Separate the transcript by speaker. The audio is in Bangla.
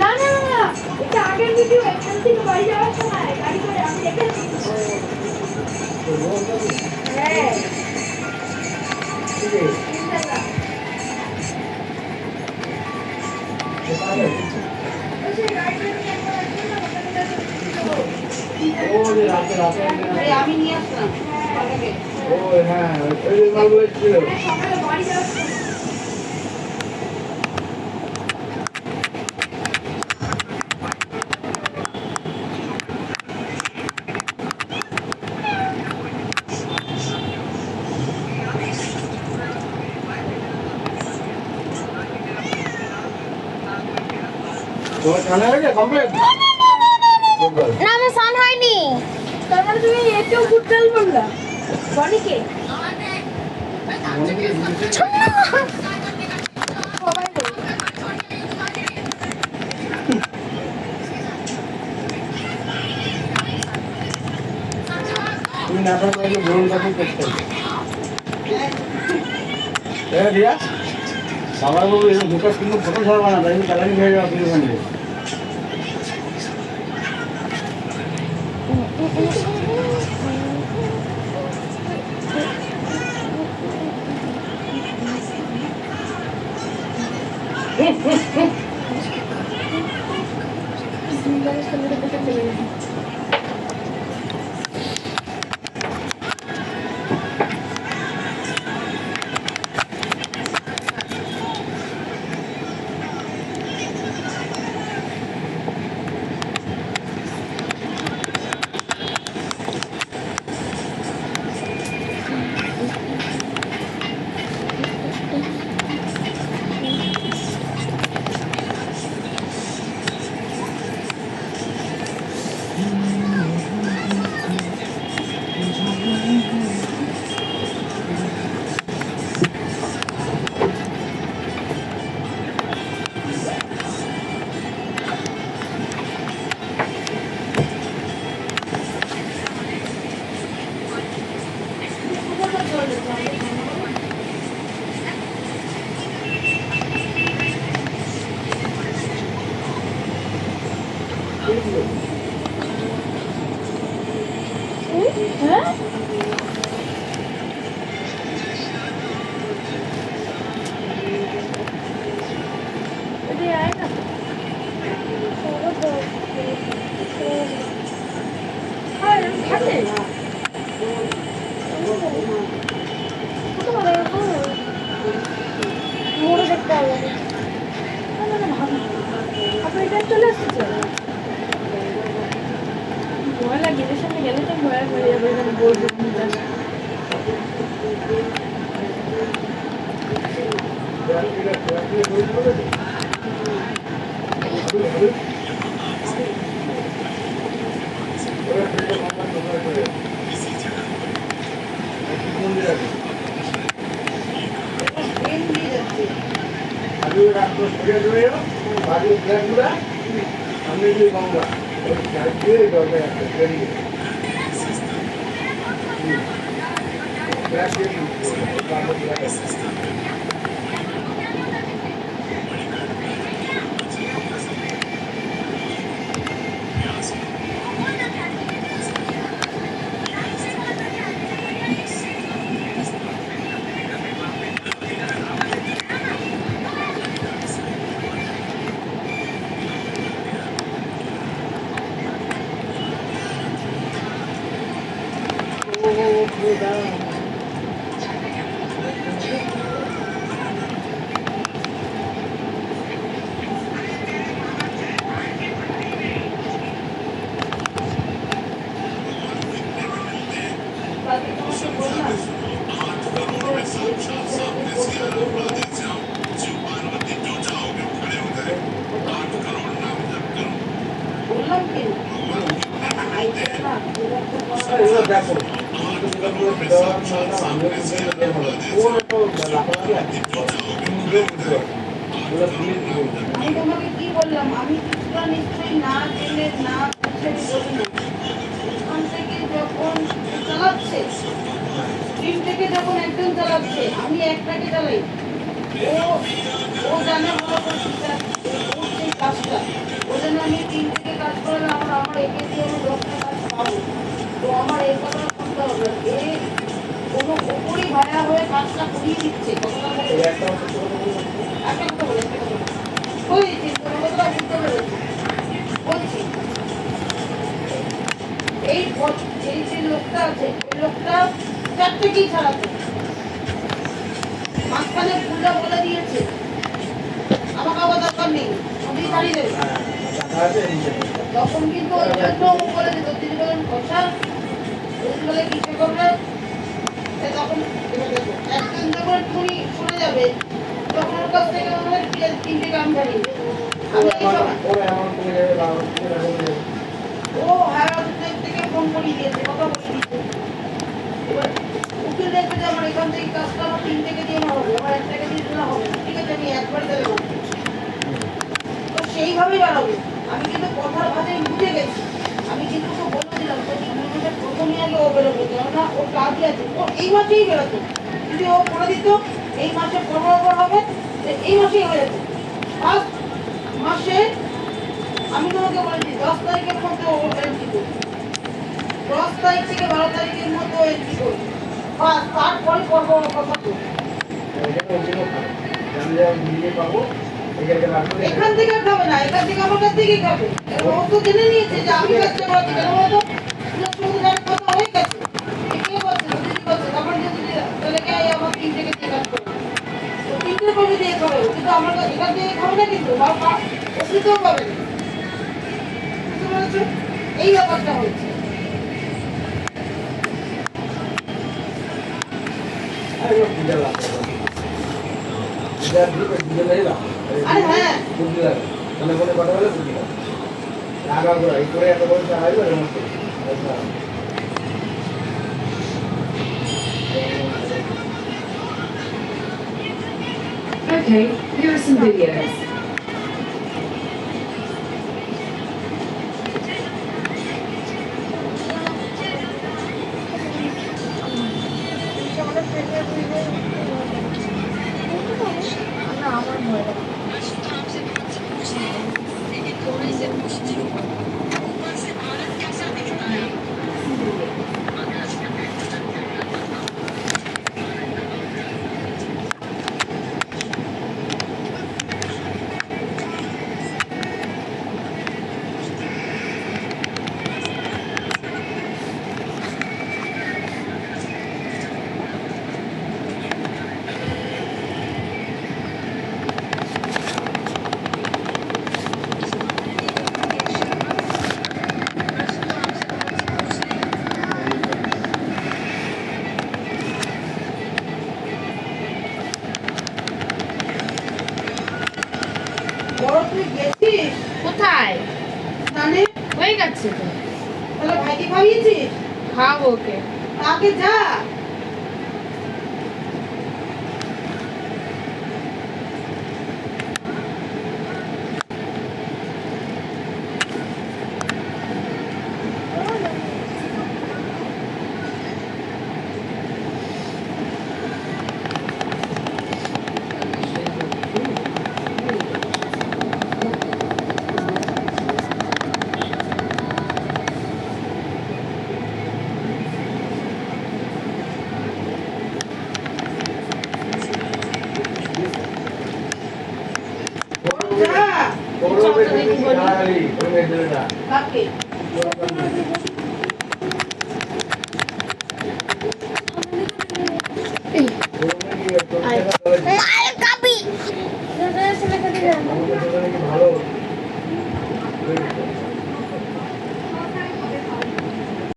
Speaker 1: না না না, এটা আগের ভিডিও। এখান থেকে বাড়ি যাওয়ার সময় গাড়ি করে আমি দেখেছি। হ্যাঁ ইনশাআল্লাহ। আমি নিয়ে আসলাম সকালে বাড়ি যাওয়ার সময়।
Speaker 2: না আমার সান হয়নি।
Speaker 1: তার মানে তুমি এতেও গুড গার্ল বললা বনিকে? সবাই বলে।
Speaker 3: তুমি না থাকলে ভ্রমণ কাপড় করতে রিয়া বাবার বাবু এরকম দুটো কিন্তু ফটো ছাড়বা না, তাই চ্যালেঞ্জ হয়ে যাওয়া তুমি ওখানে।
Speaker 1: হ্যাঁ এদিকে আয় না। আর খাতে না মোড়ে দেখতে হবে। আপনার এটা চলে আসছে ভয় লাগে, এদের সামনে গেলে তো ভয় হয়ে যাবে, এখানে বলবো
Speaker 3: আমি গঙ্গা দেখো
Speaker 1: আমি তোমাকে কি বললাম? আমি কিছুটা নিশ্চয়ই না জেনে না বুঝে বলি না। ওখান থেকে যখন চালাচ্ছে, টিম থেকে যখন একজন চালাচ্ছে, আমি একটাকে চালাই। ও জানে ভালো করে সেই কাজটা। আমি 3 থেকে কাজ করলে আমার একে দিয়ে আমি 10 টাকা কাজ পাবো। তো আমার এই কথাটা শুনতে হবে, এ কোনো উপরই ভাড়া হয়ে কাজটা করিয়ে দিচ্ছে। কথাটা বলে
Speaker 3: এই একটা সত্য কথা বলবো।
Speaker 1: একটা কথা বলে একটা কথা বলে বলছি, কোনো কথাটা বুঝতে পেরেছি বলছি। এই যে লোকটা আছে, ওই লোকটা 4টে কি ছাড়াতে মাঝখানে পূজা বলে দিয়েছে আমাকে আবার দরকার নেই, আমি ছাড়িয়ে দেবে।
Speaker 3: হ্যাঁ, টাকা আছে নিচে।
Speaker 1: তখন কিন্তু ওই জন্য ও বলে দিত, তিনি বলেন কথা যদি বলে কিছু করবে তখন একদিন যখন তুমি শুনে যাবে তখন ওর কাছ থেকে মনে হয় 3টে কাম ছাড়িয়ে দেবে। আমি এই সময়
Speaker 3: ওরা এমন করে যাবে, বাবা করে যাবে।
Speaker 1: ও হায়ার থেকে ফোন করিয়ে দিয়েছে, কথা বলে দিয়েছে। এবার উকিল দেখবে যে আমার এখান থেকে কাজটা আমার 3 থেকে দিয়ে নেওয়া হবে, আমার 1 টাকা দিয়ে দিলে হবে না। ঠিক আছে, আমি একবার দেবো তো সেইভাবেই বাড়াবো। আমি কিন্তু কথার ভাষায় বুঝে গেছি। আমি কিন্তু ওকে বলে দিলাম তো মাসের প্রথমে আগে ও বেরোবে, কেননা ওর কাজই আছে। ও এই মাসেই বেরোতো, যদি ও করে দিত এই মাসে 15 হবে, এই মাসেই হয়ে যেত। ফার্স্ট মাসে আমি তোমাকে বলেছি 10 তারিখের মধ্যে ও এন্ট্রি করবে, 10 তারিখ থেকে 12 তারিখের মধ্যে ও এন্ট্রি করবে। বাস তারপরে করবো ওর কথা তো।
Speaker 3: এখানে ওগুলো খাবে। আমি যখন নিজে পাবো, এখানে রাখবো।
Speaker 1: এখান থেকে আর খাবে না, এখান থেকে আমার কাছ থেকেই খাবে। এবার ও তো জেনে নিয়েছে যে আমি কাজটা করাচ্ছি, কেন বলতো সুবিধার কথা হয়ে গেছে। কে বলছে দিদি বলছে, তখন যদি তাহলে কে আমার 3 থেকে দিয়ে কাজ করবে, তো 3টে কমে দিয়ে খাবে, কিন্তু আমার কাছে এখান থেকে খাবে না, কিন্তু বাবা ওষুধও পাবে না। বুঝতে পেরেছো? এই ব্যাপারটা হচ্ছে।
Speaker 3: আরে ও পূজা লাগবে। পূজা দিবে, পূজা নেই না।
Speaker 1: আরে হ্যাঁ।
Speaker 3: বুদ্ধি লাগে। মানে কোনো কথা বলে বুদ্ধি লাগে। রাগা করে, এই করে এত বড় টাকা আসবে এর মধ্যে। আচ্ছা।
Speaker 4: Okay, here are some videos.
Speaker 1: বড় তুই গেছিস
Speaker 2: কোথায়?
Speaker 1: স্নানে?
Speaker 2: হয়ে গেছে তো,
Speaker 1: তাহলে ভাইকে খাইয়েছিস?
Speaker 2: খাবো ওকে।
Speaker 1: আগে যা।
Speaker 3: ওরা বেশি গালাগালি, ওই মেয়েদের না।
Speaker 1: কাকে?
Speaker 3: ওরা